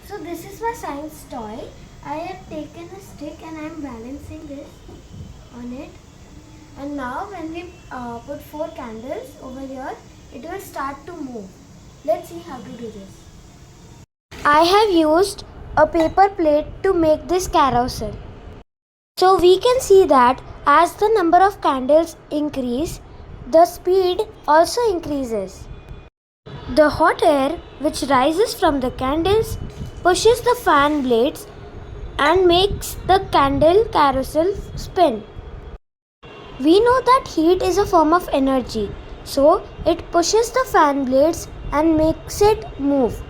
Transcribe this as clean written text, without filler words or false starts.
So this is my science toy. I have taken a stick and I am balancing this on it. And now when we put 4 candles over here, it will start to move. Let's see how to do this. I have used a paper plate to make this carousel. So we can see that as the number of candles increase, the speed also increases. The hot air which rises from the candles pushes the fan blades and makes the candle carousel spin. We know that heat is a form of energy, so it pushes the fan blades and makes it move.